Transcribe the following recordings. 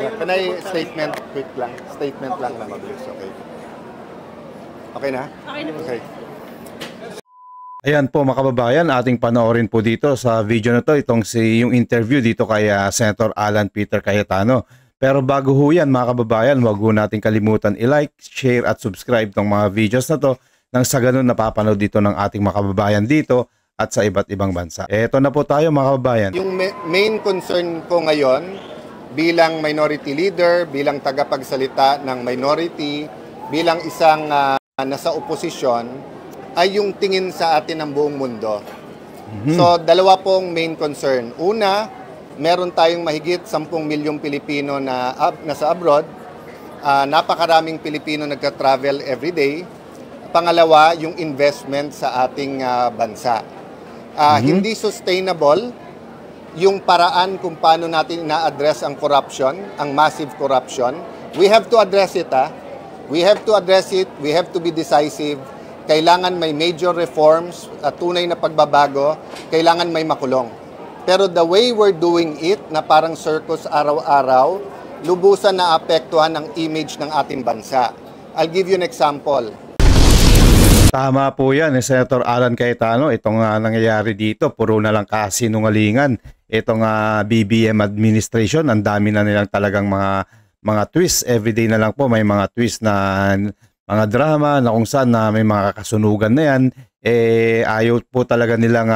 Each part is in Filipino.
Can I statement quick lang? Statement lang na mabilis, okay? Okay na? Okay. Ayan po mga kababayan, ating panoorin po dito sa video na to yung interview dito kay Senator Alan Peter Cayetano. Pero bago ho yan mga kababayan, huwag ho natin kalimutan i-like, share at subscribe tong mga videos na to nang sa ganun napapanood dito ng ating mga kababayan dito at sa iba't ibang bansa. Eto na po tayo mga kababayan. Yung main concern ko ngayon bilang minority leader, bilang tagapagsalita ng minority, bilang isang nasa oposisyon, ay yung tingin sa atin ng buong mundo. So, dalawa pong main concern. Una, meron tayong mahigit 10 milyong Pilipino na nasa abroad. Napakaraming Pilipino nagka-travel everyday. Pangalawa, yung investment sa ating bansa. Hindi sustainable yung paraan kung paano natin ina-address ang corruption, ang massive corruption. We have to address it. We have to address it. We have to be decisive. Kailangan may major reforms, tunay na pagbabago, kailangan may makulong. Pero the way we're doing it, na parang circus araw-araw, lubusan na apektuhan ang image ng ating bansa. I'll give you an example. Tama po yan, Senator Alan Cayetano. Itong nangyayari dito, puro na lang kasinungalingan. Itong BBM administration, ang dami na nilang talagang mga twists. Everyday na lang po may mga twist na mga drama na kung saan na may mga kasunugan na yan, ayaw po talaga nilang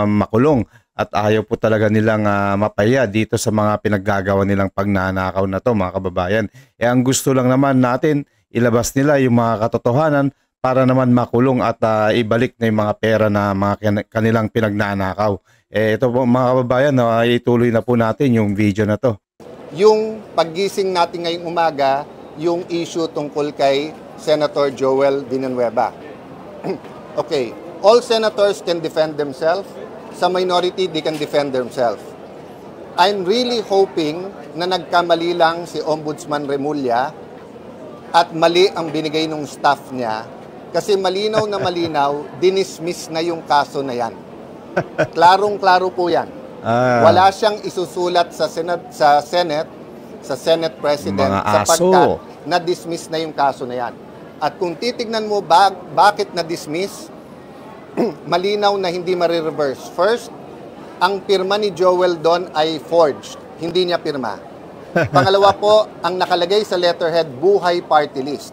makulong at ayaw po talaga nilang mapaya dito sa mga pinaggagawa nilang pagnanakaw na to mga kababayan. Ang gusto lang naman natin, ilabas nila yung mga katotohanan para naman makulong at ibalik na yung mga pera na mga kanilang pinagnanakaw. Ito po mga kababayan, ituloy na po natin yung video na to. Yung paggising natin ngayong umaga, yung issue tungkol kay Senator Joel Villanueva. Okay, all senators can defend themselves. Sa minority, they can defend themselves. I'm really hoping na nagkamali lang si Ombudsman Remulla at mali ang binigay ng staff niya kasi malinaw na malinaw, dinismiss na yung kaso na yan. Klarong-klaro po yan. Wala siyang isusulat sa Senate President sapagkat na-dismiss na yung kaso na yan. At kung titignan mo bakit na-dismiss, malinaw na hindi marireverse. First, ang pirma ni Joel doon ay forged. Hindi niya pirma. Pangalawa po, ang nakalagay sa letterhead, Buhay Party List.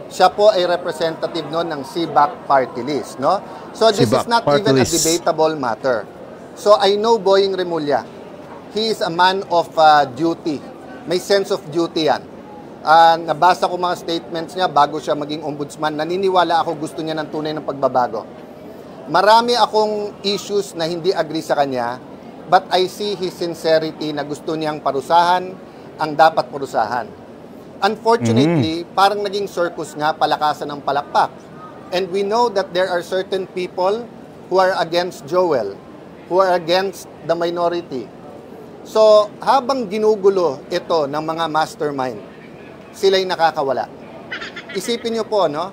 Siya po ay representative noon ng CBAC Party List. No? So this is not even a debatable matter. So I know Boying Remulla. He is a man of duty. May sense of duty yan. Nabasa ko mga statements niya bago siya maging ombudsman. Naniniwala ako gusto niya ng tunay ng pagbabago. Marami akong issues na hindi agree sa kanya, but I see his sincerity na gusto niyang parusahan ang dapat parusahan. Unfortunately, parang naging circus nga, palakasan ng palakpak. And we know that there are certain people who are against Joel, who are against the minority. So, habang ginugulo ito ng mga mastermind, sila'y nakakawala. Isipin niyo po, no?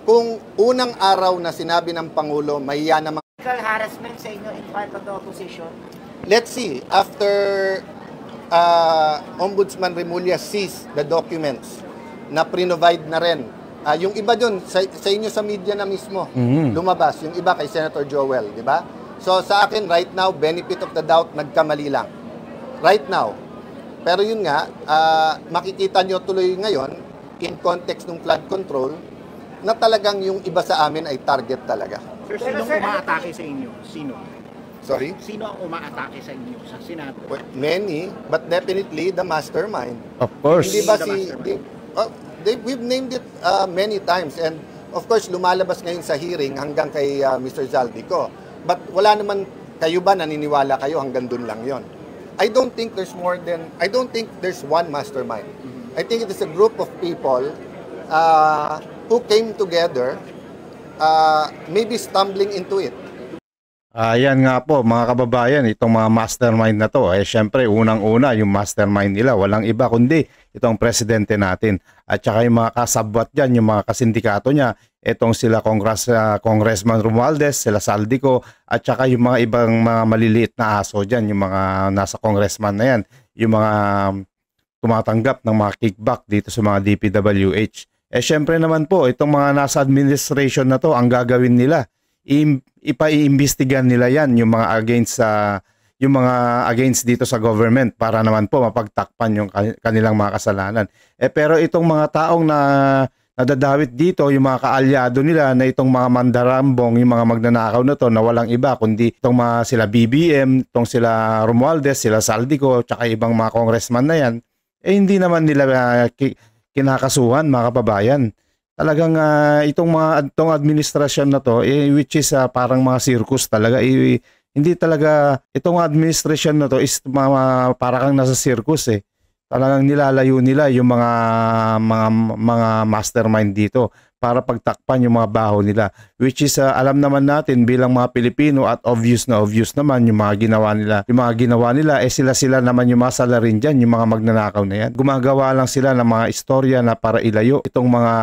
Kung unang araw na sinabi ng Pangulo, mahiya na Physical harassment sa inyo in part of the opposition? Let's see, after Ombudsman Remulla sees the documents na pre-provide na rin. Yung iba dun, sa inyo sa media na mismo, lumabas. Yung iba kay Senator Joel, di ba? So sa akin, right now, benefit of the doubt, nagkamali lang. Right now. Pero yun nga, makikita nyo tuloy ngayon, in context ng flood control, na talagang yung iba sa amin ay target talaga. Sir, sinong umaatake sa inyo? Sino? Sorry? Sino ang umaatake sa inyo sa Senado? Well, many, but definitely the mastermind. Of course. Hindi ba we've named it many times, and of course lumalabas ngayon sa hearing hanggang kay Mr. Zaldico. But wala naman, kayo ba naniniwala kayo hanggang dun lang yon? I don't think there's one mastermind. I think it is a group of people who came together, maybe stumbling into it. Ayan nga po mga kababayan, itong mga mastermind na to, syempre unang-una yung mastermind nila, walang iba kundi itong presidente natin. At saka yung mga kasabwat dyan, yung mga kasindikato niya, itong sila Congressman Romualdez, sila Saldico, at saka yung mga ibang mga maliliit na aso dyan, yung mga nasa congressman na yan, yung mga tumatanggap ng mga kickback dito sa mga DPWH. Syempre naman po, itong mga nasa administration na to, ang gagawin nila, ipaiimbestigan nila yan, yung mga against dito sa government para naman po mapagtakpan yung kanilang mga kasalanan. Pero itong mga taong nadadawit dito, yung mga kaalyado nila na itong mga mandarambong, yung mga magnanakaw na to na walang iba kundi itong mga sila BBM, itong sila Romualdez, sila Saldico, tsaka ibang mga congressman na yan, hindi naman nila kinakasuhan mga kababayan. Talagang itong administrasyon na to, which is parang mga circus talaga, hindi talaga, itong administrasyon na to is parang nasa circus eh. Talagang nilalayo nila yung mga mastermind dito para pagtakpan yung mga baho nila, which is alam naman natin bilang mga Pilipino at obvious naman yung mga ginawa nila sila naman yung masalarin diyan, yung mga magnanakaw na yan. Gumagawa lang sila ng mga istorya na para ilayo itong mga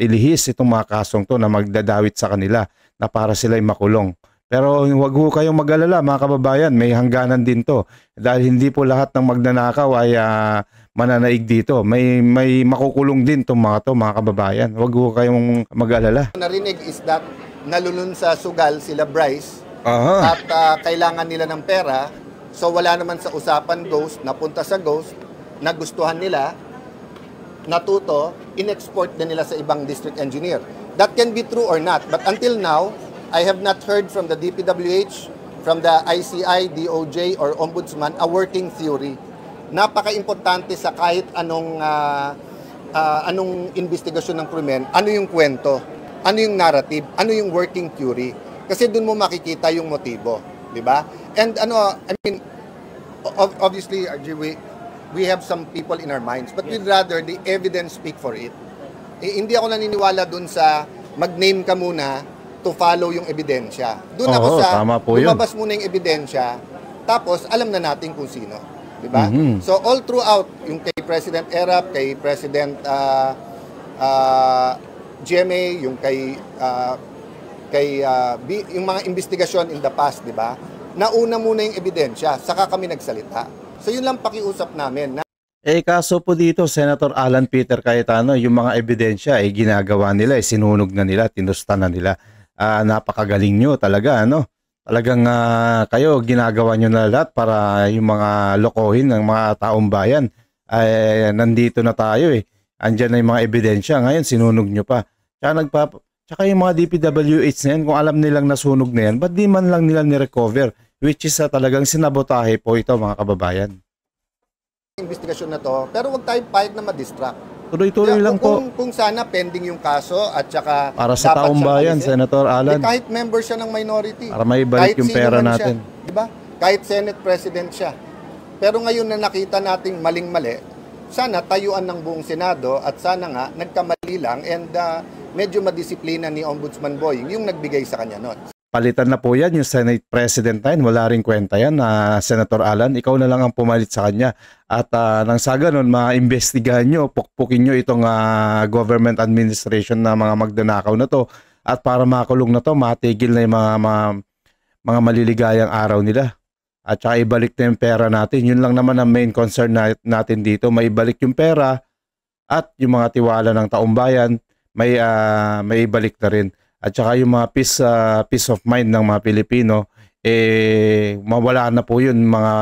ilihis, itong mga kasong to na magdadawit sa kanila na para sila ay makulong. Pero huwag ho kayong mag-alala mga kababayan, may hangganan din to. Dahil hindi po lahat ng magnanakaw ay mananaig dito. May makukulong din itong mga kababayan. Huwag ho kayong mag-alala. Narinig is that nalulun sa sugal sila Bryce at kailangan nila ng pera. So wala naman sa usapan Ghost, napunta sa Ghost, nagustuhan nila, natuto, in-export din nila sa ibang district engineer. That can be true or not. But until now, I have not heard from the DPWH, from the ICI, DOJ, or Ombudsman a working theory. Napaka-importante sa kahit anong investigasyon ng krimen, ano yung kwento, ano yung narrative, ano yung working theory. Kasi doon mo makikita yung motibo, di ba? And obviously, RJ, we have some people in our minds, but we'd rather the evidence speak for it. Hindi ako naniniwala doon sa mag-name ka muna to follow yung ebidensya. Doon ako sa lumabas muna yung ebidensya, tapos alam na natin kung sino. Diba? So all throughout, yung kay President Erap, kay President GMA, yung yung mga investigasyon in the past, diba? Nauna muna yung ebidensya, saka kami nagsalita. So yun lang pakiusap namin. Kaso po dito, Senator Alan Peter Cayetano, yung mga ebidensya ginagawa nila, sinunog na nila, tinusta na nila. Napakagaling nyo talaga, ano? Talagang kayo, ginagawa nyo na lahat para yung mga lokohin ng mga taong bayan. Nandito na tayo eh. Andyan na yung mga ebidensya. Ngayon, sinunog nyo pa. Tsaka yung mga DPWH na yan, kung alam nilang nasunog na yan, ba't di man lang nila ni-recover? Which is talagang sinabotahe po ito, mga kababayan. Investigasyon na to, pero huwag tayong pahig na ma-distract. Tuloy-tuloy lang po. Kung sana pending yung kaso at saka para sa taong bayan, Senator Alan. Kahit member siya ng minority. Para may balik yung pera natin. Diba? Kahit Senate President siya. Pero ngayon na nakita nating maling-mali, sana tayuan ng buong Senado at sana nga nagkamali lang and medyo madisiplina ni Ombudsman Boying yung nagbigay sa kanya noon. Palitan na po yan yung Senate President na yun. Wala rin kwenta yan na Senator Alan. Ikaw na lang ang pumalit sa kanya. At nang sa ganun, maimbestigahan nyo, pukpukin nyo itong government administration na mga magdanakaw na to. At para makulong na to, matigil na yung mga maliligayang araw nila. At saka ibalik na yung pera natin. Yun lang naman ang main concern natin dito. Maibalik yung pera at yung mga tiwala ng taong bayan, may ibalik na rin. At saka yung mga peace of mind ng mga Pilipino, mawala na po yun, mga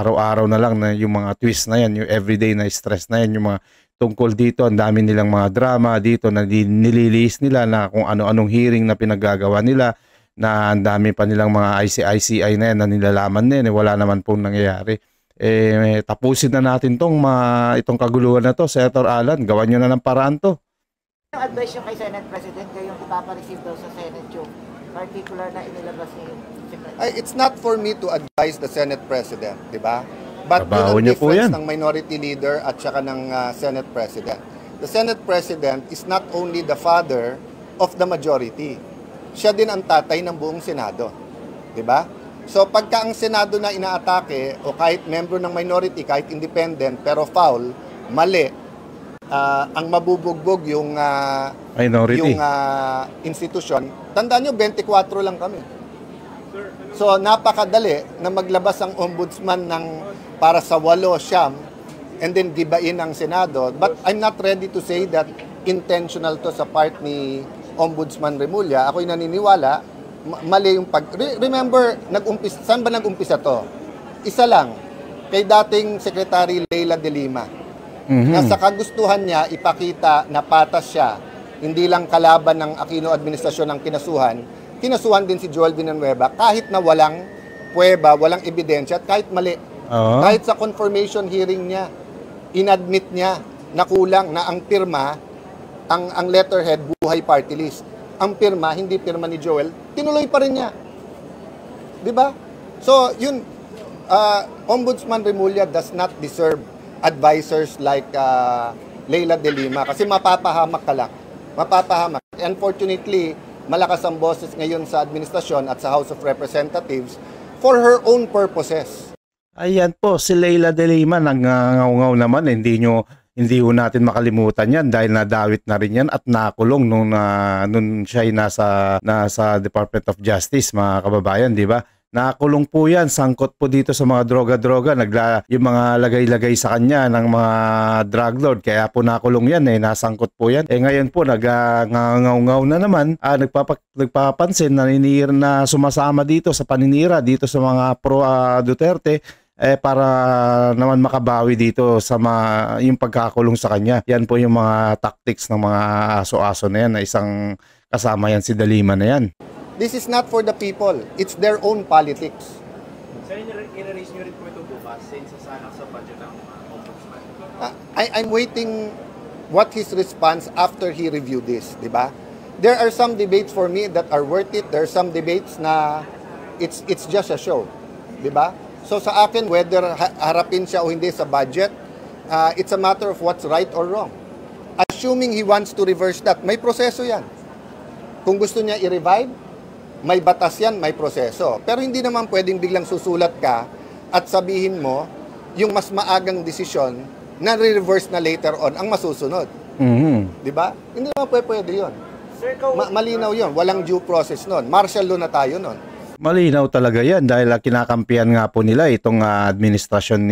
araw-araw na lang na yung mga twist na yan, yung everyday na stress na yan, yung mga tungkol dito, ang dami nilang mga drama dito na nililiis nila na kung ano-anong hearing na pinagagawa nila, na ang dami pa nilang mga ICI na yan na nilalaman na yan, wala naman pong nangyayari. Tapusin na natin itong kaguluhan na to, Senator Alan, gawan nyo na ng paraan to. Ang advice yung kay Senate President kayong ipapareceive daw sa Senate yung particular na inilabas ni It's not for me to advise the Senate President, di ba? But yun ang difference ng minority leader at saka ng Senate President. The Senate President is not only the father of the majority. Siya din ang tatay ng buong Senado. Di ba? So pagka ang Senado na inaatake o kahit member ng minority, kahit independent, pero foul, mali, ang mabubugbog yung institusyon, tandaan nyo, 24 lang kami. So napakadali na maglabas ang ombudsman para sa 8 siyam and then gibain ang Senado. But I'm not ready to say that intentional to sa part ni Ombudsman Remulla. Ako'y naniniwala, mali yung Remember, saan ba nag-umpisa to? Isa lang, kay dating Secretary Leila de Lima. Na sa kagustuhan niya, ipakita na patas siya, hindi lang kalaban ng Aquino administrasyon ang kinasuhan din si Joel Villanueva kahit na walang pweba, walang ebidensya, at kahit mali. Kahit sa confirmation hearing niya, inadmit niya na kulang na ang pirma, ang letterhead, buhay party list. Ang pirma, hindi pirma ni Joel, tinuloy pa rin niya. Di ba? So, yun, Ombudsman Remulla does not deserve advisors like Leila de Lima kasi mapapahamak ka lang. Mapapahamak. Unfortunately, malakas ang boses ngayon sa administrasyon at sa House of Representatives for her own purposes. Ayan po, si Leila de Lima, nangangaw naman, hindi ho natin makalimutan yan dahil nadawit na rin yan at nakulong nung siya ay nasa Department of Justice, mga kababayan, di ba? Nakulong po yan, sangkot po dito sa mga droga-droga, yung mga lagay-lagay sa kanya ng mga drug lord, kaya po nakulong yan, nasangkot po yan. Ngayon po, nagngangaw na naman, nagpapansin, na sumasama dito sa paninira, dito sa mga pro-Duterte, para naman makabawi dito sa yung pagkakulong sa kanya. Yan po yung mga tactics ng mga aso-aso na yan, na isang kasama yan si de Lima na yan. This is not for the people. It's their own politics. Sir, i-raise nyo rin po ito bukas since sasalang sa budget ng Ombudsman. I'm waiting what his response after he reviewed this, di ba? There are some debates for me that are worth it. There are some debates na it's just a show, di ba? So sa akin, whether harapin siya o hindi sa budget, it's a matter of what's right or wrong. Assuming he wants to reverse that, may proseso yan. Kung gusto niya i-revive, may batas yan, may proseso. Pero hindi naman pwedeng biglang susulat ka at sabihin mo yung mas maagang desisyon na re-reverse na later on ang masusunod. Di ba? Hindi naman pwede yun. Sir, malinaw yun. Walang due process nun. Martial law na tayo nun. Malinaw talaga yan dahil kinakampihan nga po nila itong administrasyon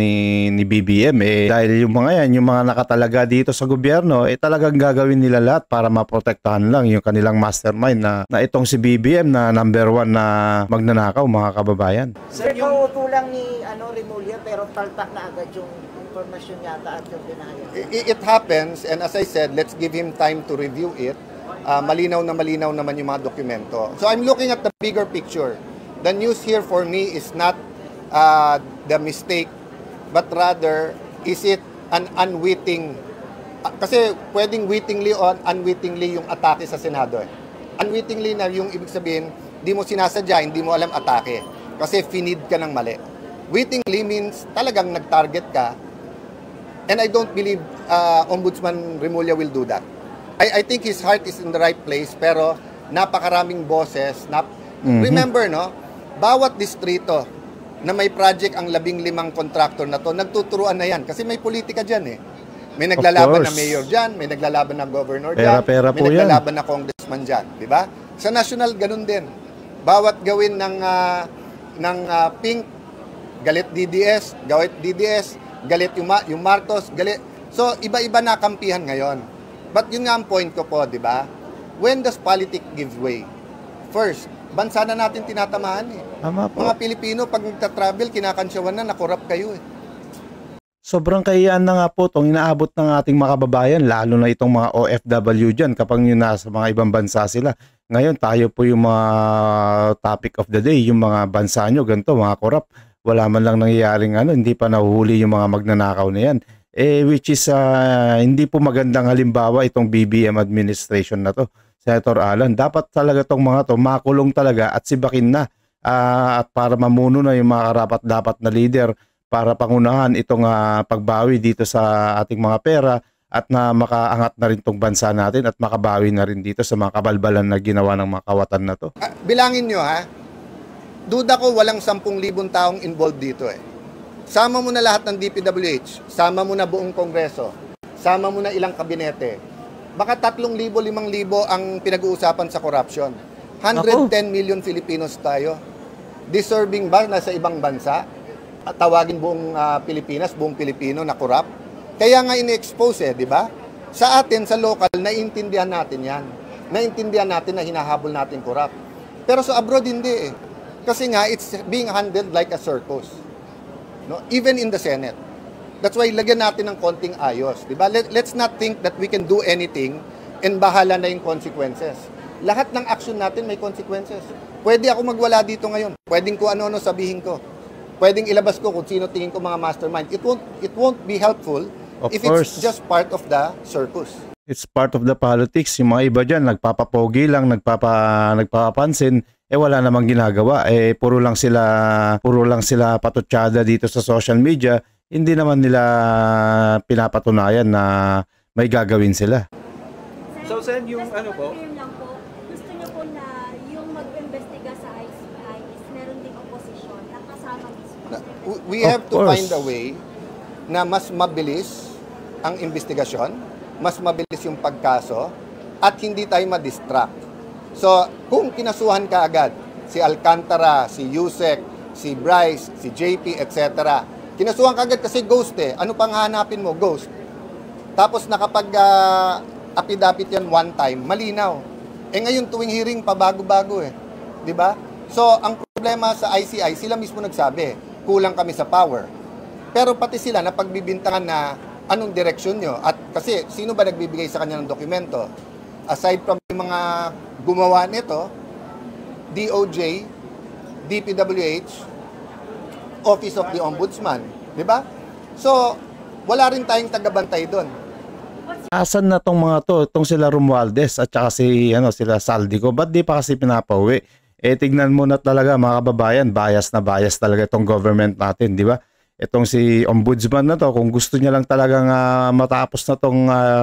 ni BBM. Dahil yung mga yan, yung mga nakatalaga dito sa gobyerno, talagang gagawin nila lahat para maprotektahan lang yung kanilang mastermind na itong si BBM na number 1 na magnanakaw, mga kababayan. Sir, kautulang ni Remulla pero talpak na agad yung informasyon yata at yung pinahayag. It happens, and as I said, let's give him time to review it. Malinaw naman yung mga dokumento. So I'm looking at the bigger picture. The news here for me is not the mistake, but rather, is it an unwitting, kasi pwedeng wittingly or unwittingly yung atake sa Senado. Unwittingly na yung ibig sabihin, di mo sinasadya, hindi mo alam atake. Kasi finid ka ng mali. Wittingly means talagang nag-target ka, and I don't believe Ombudsman Remulla will do that. I think his heart is in the right place, pero napakaraming boses. Remember, no? Bawat distrito na may project ang 15 contractor na to, nagtuturuan na yan. Kasi may politika dyan eh. May naglalaban na mayor dyan, may naglalaban na governor dyan, may naglalaban na congressman dyan. Diba? Sa national, ganun din. Bawat gawin ng pink, galit DDS, galit yung Marcos, galit. So, iba-iba na kampihan ngayon. But yun nga ang point ko po, di ba? When does politics give way? First, bansa na natin tinatamaan eh. Mga Pilipino, pag nagta-travel, kinakansyawan na, nakorap kayo eh. Sobrang kayaan na nga po itong inaabot ng ating mga kababayan, lalo na itong mga OFW dyan kapag yun nasa mga ibang bansa sila. Ngayon, tayo po yung mga topic of the day, yung mga bansa nyo, ganito, mga korap. Wala man lang nangyayaring hindi pa nahuhuli yung mga magnanakaw na yan. Which is hindi po magandang halimbawa itong BBM administration na to, Senator Alan. Dapat talaga itong mga to makulong talaga at sibakin na at para mamuno na yung mga karapat-dapat na leader para pangunahan itong pagbawi dito sa ating mga pera at na makaangat na rin itong bansa natin at makabawi na rin dito sa mga kabalbalan na ginawa ng mga kawatan na to. Bilangin nyo duda ko walang 10,000 taong involved dito eh. Sama mo na lahat ng DPWH, sama mo na buong Kongreso, sama mo na ilang kabinete. Baka 3,000, 5,000 ang pinag-uusapan sa corruption. 110 million Filipinos tayo. Deserving ba na sa ibang bansa? At tawagin buong Pilipinas, buong Pilipino na corrupt? Kaya nga ini-expose di ba? Sa atin, sa local, naiintindihan natin yan. Naiintindihan natin na hinahabol natin corrupt. Pero sa abroad, hindi eh. Kasi nga, it's being handled like a circus. No? Even in the Senate. That's why lagyan natin ng konting ayos. Diba? Let's not think that we can do anything and bahala na yung consequences. Lahat ng action natin may consequences. Pwede ako magwala dito ngayon. Pwedeng ko ano-ano sabihin ko. Pwedeng ilabas ko kung sino tingin ko mga mastermind. It won't be helpful if it's just part of the circus. It's part of the politics. Yung mga iba dyan, nagpapapogi lang, nagpapapansin, wala namang ginagawa. Puro lang sila patutsada dito sa social media. Hindi naman nila pinapatunayan na may gagawin sila. So, Sen, yung ano po? Gusto niyo po na yung mag-investiga sa ICI is meron ding opposition na kasama mismo. We have to find a way na mas mabilis ang investigasyon, mas mabilis yung pagkaso, at hindi tayo ma-distract. So, kung kinasuhan ka agad, si Alcantara, si Yusek, si Bryce, si JP, etc., kinasuhan ka agad kasi ghost eh. Ano pang hahanapin mo? Ghost. Tapos nakapag-apid-apid yan one time, malinaw. Ngayon tuwing hearing, pabago-bago eh. Diba? So, ang problema sa ICI, sila mismo nagsabi, kulang kami sa power. Pero pati sila na pagbibintangan na anong direksyon nyo. At kasi, sino ba nagbibigay sa kanya ng dokumento? Aside from yung mga gumawa nito, DOJ, DPWH, Office of the Ombudsman. Diba? So, wala rin tayong tagabantay doon. Asan na tong mga to, itong sila Romualdez at saka sila Saldico, ba't di pa kasi pinapauwi? Tignan mo na talaga mga kababayan, bias na bias talaga itong government natin, di ba? Itong si Ombudsman na to, kung gusto niya lang talagang matapos na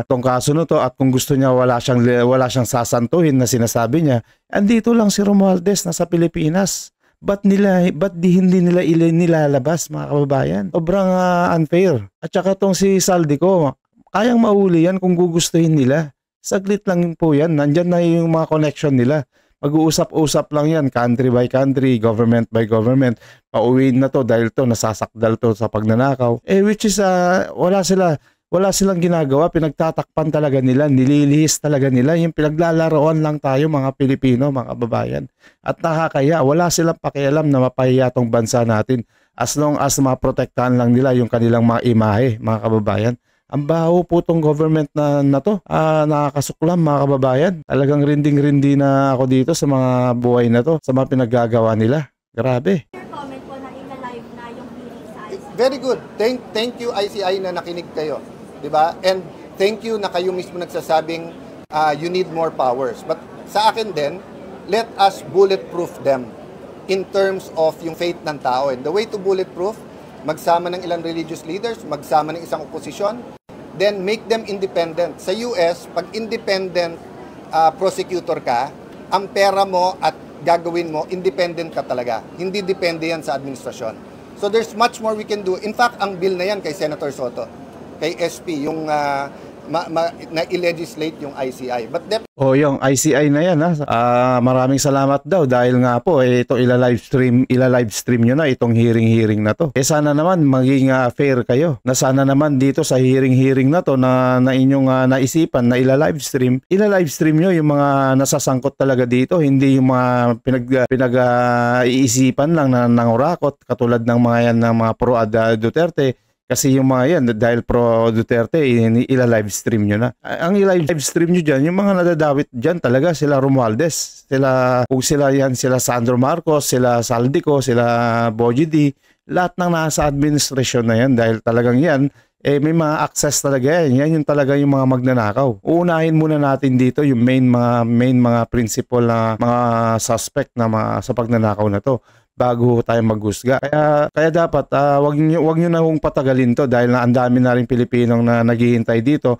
tong kaso na to, at kung gusto niya wala siyang sasantuhin na sinasabi niya, andito lang si Romualdez na sa Pilipinas. Ba't hindi nila nilalabas mga kababayan? Sobrang unfair. At saka itong si Saldico, kayang mahuli yan kung gugustuhin nila. Saglit lang po yan. Nandyan na yung mga connection nila. Mag-uusap-usap lang yan, country by country, government by government. Pauwiin na to dahil to nasasakdal to sa pagnanakaw. Which is wala silang ginagawa, pinagtatakpan talaga nila, nililihis talaga nila. Yung pinaglalaroan lang tayo mga Pilipino, mga kababayan. At nakakaya, wala silang pakialam na mapahiya tong bansa natin as long as maprotektahan lang nila yung kanilang mga imahe, mga kababayan. Ang baho po tong government na to. Nakakasuklam mga kababayan. Talagang rinding-rindi na ako dito sa mga buhay na to, sa mga pinaggagawa nila. Grabe. Your comment po na ina-live na yung hearing sa ICI. Very good. Thank you ICI na nakinig kayo. Diba? And thank you na kayo mismo nagsasabing you need more powers. But sa akin din, let us bulletproof them in terms of yung faith ng tao. And the way to bulletproof, magsama ng ilang religious leaders, magsama ng isang oposisyon, then make them independent. Sa US, pag independent prosecutor ka, ang pera mo at gagawin mo, independent ka talaga. Hindi depende yan sa administrasyon. So there's much more we can do. In fact, ang bill na yan kay Senator Soto, kay SP, yung na-legislate yung ICI. But yung ICI na yan, maraming salamat daw dahil nga po ito ila-live stream nyo na itong hearing na to. Sana naman maging fair kayo. Na sana naman dito sa hearing na to na inyong naisipan na ila-live stream nyo yung mga nasasangkot talaga dito, hindi yung mga pinag-iisipan lang na nangurakot katulad ng mga yan ng mga pro-Ada Duterte. Kasi yung mga yan, dahil pro Duterte, ila-live stream nyo na. Ang ila-live stream nyo dyan, yung mga nadadawit dyan talaga, sila Romualdez, kung sila Sandro Marcos, sila Saldico, sila Bogie D, lahat ng nasa administrasyon na yan, dahil talagang yan, may mga access talaga yan. Yan yung talaga yung mga magnanakaw. Uunahin muna natin dito yung main mga principal na mga suspect na sa pagnanakaw na to, bago tayo maghusga. Kaya dapat wag niyo na hong patagalin to dahil ang dami na rin Pilipinong na naghihintay dito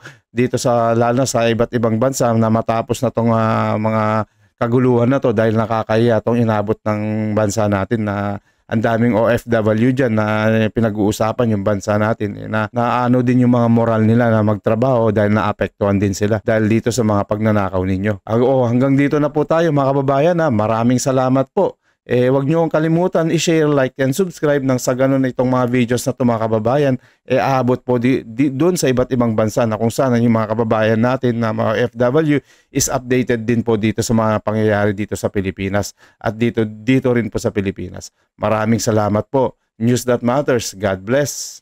sa lalo sa iba't ibang bansa na matapos na tong mga kaguluhan na to dahil nakakahiya tong inabot ng bansa natin na ang daming OFW dyan na pinag-uusapan yung bansa natin na ano din yung mga moral nila na magtrabaho dahil naapektuhan din sila dahil dito sa mga pagnanakaw ninyo. Hanggang dito na po tayo mga kababayan. Maraming salamat po Huwag nyo kalimutan i-share, like, and subscribe nang sa ganun itong mga videos na ito mga kababayan, aabot po doon sa iba't ibang bansa na kung saan yung mga kababayan natin na mga FW is updated din po dito sa mga pangyayari dito sa Pilipinas at dito rin po sa Pilipinas. Maraming salamat po. News That Matters. God bless.